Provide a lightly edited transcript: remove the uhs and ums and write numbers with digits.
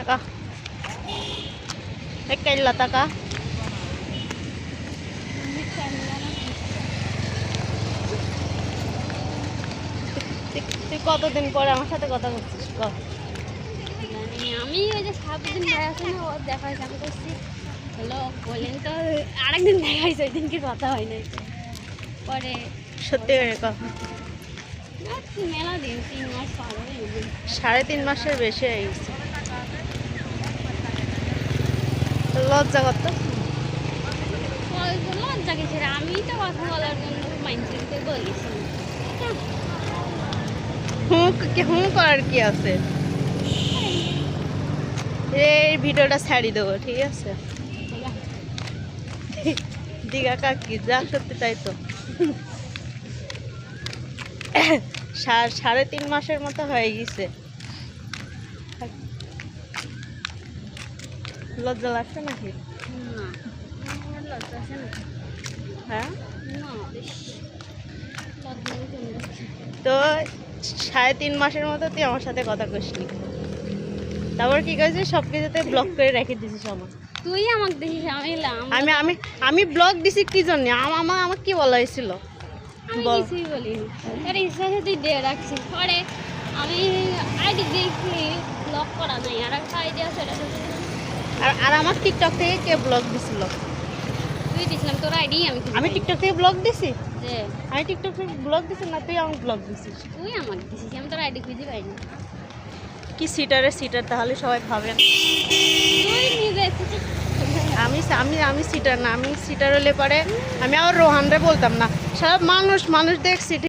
টাকা এক কাইলা টাকা তুই কতদিন পরে আমার সাথে কথা বলছিস? আমি ওই যে সাবদিন ভাই আছে না, ওর দেখা হয়েছে, আমি করছি হ্যালো বলেন, তো আরেকদিন দেখা হয়েছে, ওই দিন কি কথা হয় নাই পরে। সত্যি করে কথা মেলা দিন 3 মাস পার হয়ে গেছে। 3.5 মাসের বেশি হয়ে গেছে। লজ্জা করতো লজ্জা গেছে, আমি তো কথা বলার জন্য মাইন্ডসেটে বলেছি। হুম করার কি আছে? এই ভিডিওটা ছাড়ি দেবো, ঠিক আছে? দিঘা কাকি যা সত্যি তাই তো। 3.5 মাসের মতো হয়ে গেছে। লজ্জা লাগছে নাকি? না লজ্জা আছে না। হ্যাঁ না বেশ লজ্জা চলে যাচ্ছে। তো 3.5 মাসের মতো তুই আমার সাথে কথা কইসনি, তারপর কি করেছিস? সব কিছুতে ব্লক করে রেখে দিছিস আমার। তুই আমাকে দেখিস, আমি আমি আমি আমি ব্লক দিছি কি জন্য? আমার কি বলা হয়েছিল? বল। কিছুই বলিনি, তোর ইচ্ছা আছে তুই দিয়ে রাখছিস। পরে আমি আইডি দেখি ব্লক করা নাই, আর একটা আইডি আছে সেটা আর আমার টিকটক থেকে কে ব্লক দিছিল? তুই দিছিলাম তোর আইডি। আমি টিকটক থেকে ব্লক দিছি? যে আমি টিকটক থেকে ব্লক দিছি না, তুই আমাকে ব্লক দিছিস। তুই আমাকে দিছিস, আমি তোর আইডি খুঁজে পাইনি। কি সিটার তাহলে সবাই ভাবে না। তুই নিজে আমি আমি আমি সিটার না, আমি সিটার হলে পরে আমি আবার রোহানরে বলতাম না। সব মানুষ দেখছি।